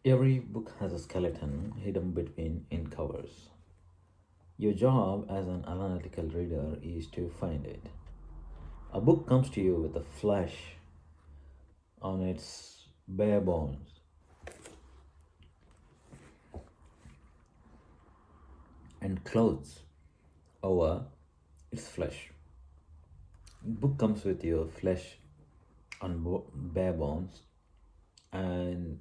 Every book has a skeleton hidden between in covers. Your job as an analytical reader is to find it. A book comes to you with a flesh on its bare bones and clothes over its flesh. Book comes with your flesh on bare bones and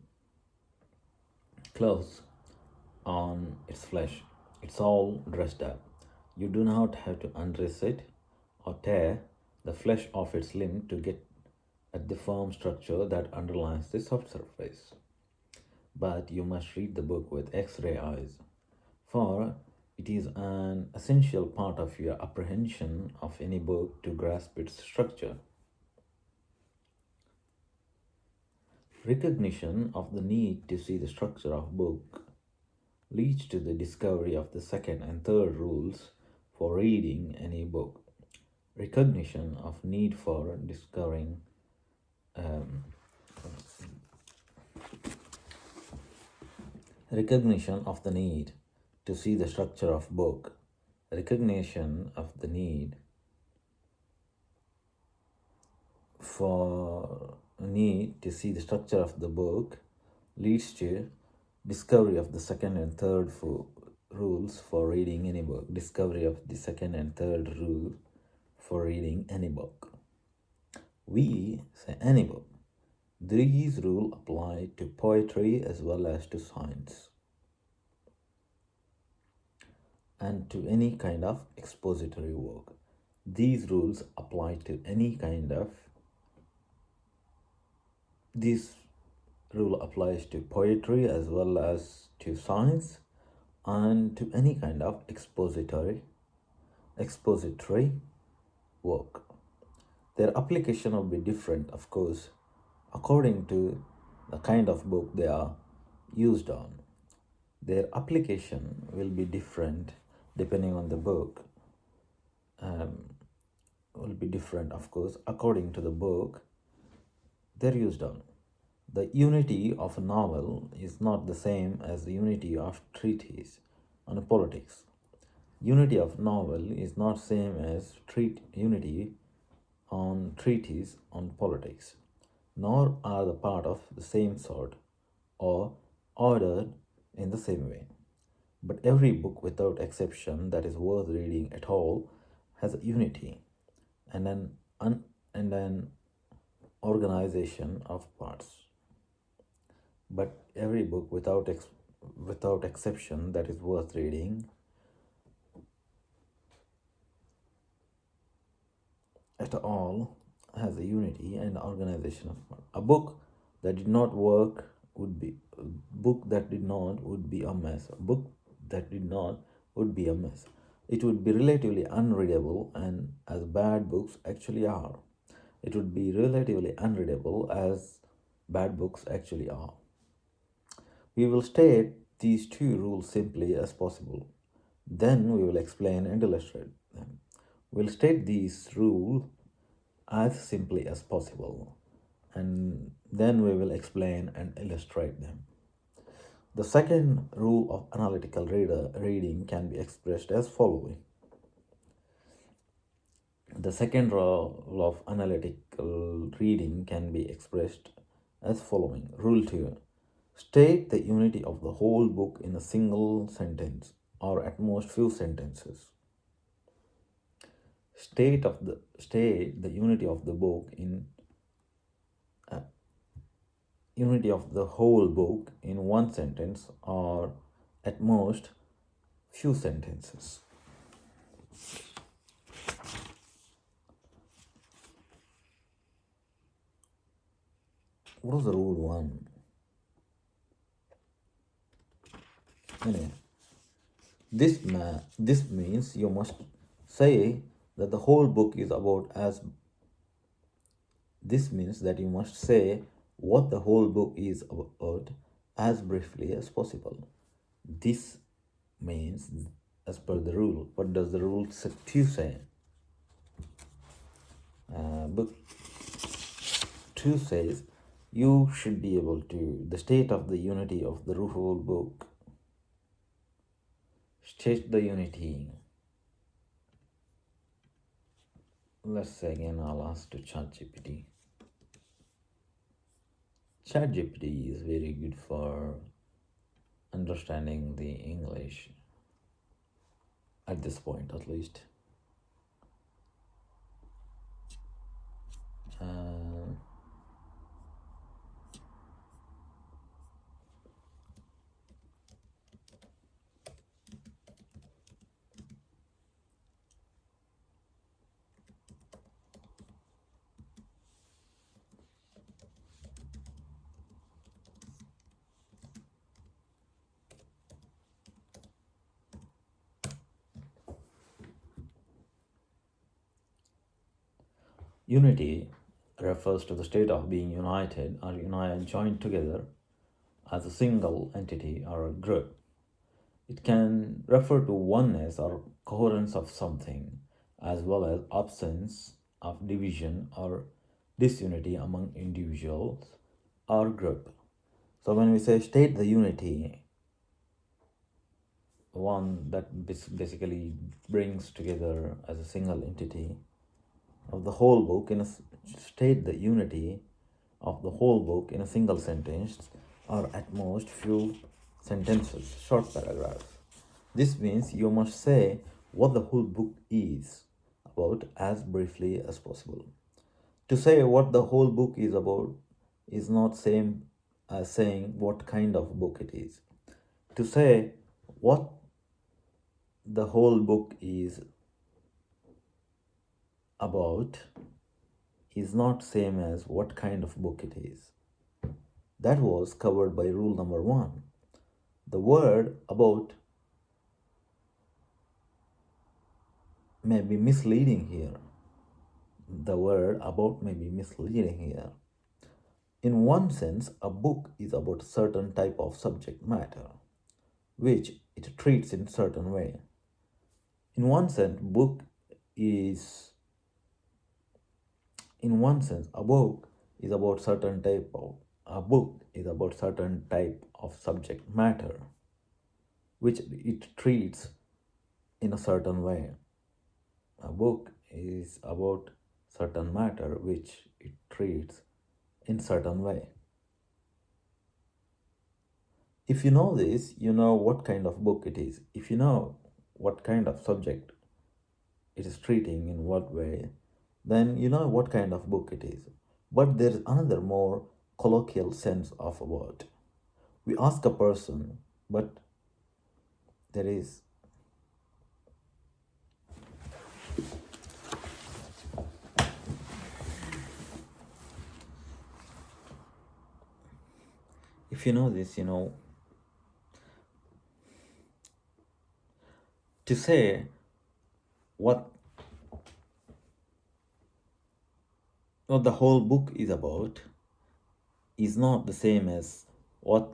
clothes on its flesh. It's all dressed up. You do not have to undress it or tear the flesh off its limb to get at the firm structure that underlies the soft surface. But you must read the book with X ray eyes, for it is an essential part of your apprehension of any book to grasp its structure. Recognition of the need to see the structure of book leads to the discovery of the second and third rules for reading any book. Recognition of need for discovering um, recognition of the need to see the structure of book. Recognition of the need to see the structure of the book leads to discovery of the second and third rules for reading any book. Discovery of the second and third rule for reading any book. We say any book. These rules apply to poetry as well as to science and to any kind of expository work. These rules apply to any kind of this rule applies to poetry as well as to science and to any kind of expository work. Their application will be different, of course, according to the kind of book they are used on. Their application will be different depending on the book. Will be different, of course, according to the book they're used on. The unity of a novel is not the same as the unity of treatise on politics. Unity of novel is not same as unity on treatise on politics, nor are the part of the same sort or ordered in the same way. But every book without exception that is worth reading at all has a unity and an organization of parts. But every book without exception that is worth reading at all has a unity and organization of parts. A book that did not work would be a book that did not would be a mess. A book that did not would be a mess. It would be relatively unreadable, and as bad books actually are. It would be relatively unreadable as bad books actually are. We will state these two rules simply as possible. Then we will explain and illustrate them. We'll state these rules as simply as possible, and then we will explain and illustrate them. The second rule of analytical reading can be expressed as following. The second rule of analytical reading can be expressed as following. Rule 2. State the unity of the whole book in a single sentence or at most few sentences. State the unity of the book in unity of the whole book in one sentence or at most few sentences. What is the rule 1? Anyway, this means you must say that the whole book is about as this means that you must say what the whole book is about as briefly as possible. This means, as per the rule, what does the rule 2 say? Book 2 says You should be able to, the state of the unity of the whole book. State the unity. Let's say again, I'll ask to ChatGPT. ChatGPT is very good for understanding the English at this point, at least. Uh, Unity refers to the state of being united or joined together as a single entity or a group. It can refer to oneness or coherence of something, as well as absence of division or disunity among individuals or group. So when we say state the unity, one that basically brings together as a single entity of the whole book state the unity of the whole book in a single sentence or at most few sentences, short paragraphs. This means you must say what the whole book is about as briefly as possible. To say what the whole book is about is not same as saying what kind of book it is. To say what the whole book is about is not same as what kind of book it is. That was covered by rule number 1. The word about may be misleading here. The word about may be misleading here. In one sense, a book is about a certain type of subject matter, which it treats in certain way. In one sense, a book is about certain type of subject matter, which it treats in a certain way. A book is about certain matter which it treats in certain way. If you know this, you know what kind of book it is. If you know what kind of subject it is treating in what way, then you know what kind of book it is. But there is another more colloquial sense of a word. We ask a person, but there is if you know this, you know to say what the whole book is about is not the same as what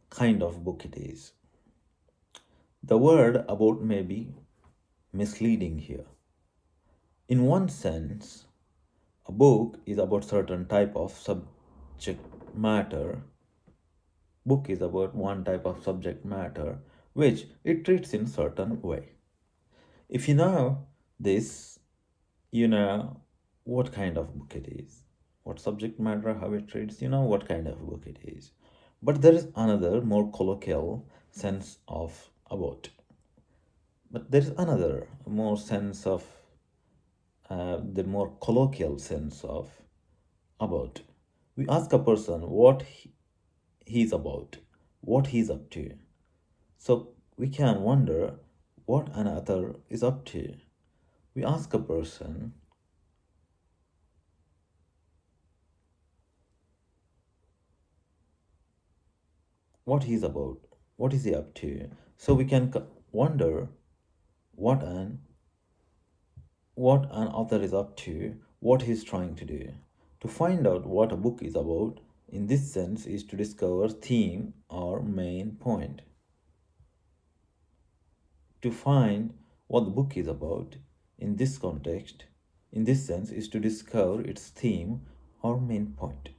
kind of book it is. The word about may be misleading here. In one sense, a book is about certain type of subject matter. Book is about one type of subject matter which it treats in certain way. If you know this, you know what kind of book it is, what subject matter, how it treats, you know what kind of book it is. But there is another more colloquial sense of about. But there is another more sense of the more colloquial sense of about. We ask a person what he's about, what he's up to. So we can wonder what another is up to. We ask a person what he's about, what is he up to. So we can wonder what an author is up to, what he's trying to do. To find out what a book is about in this sense is to discover theme or main point. To find what the book is about in this context, in this sense, is to discover its theme or main point.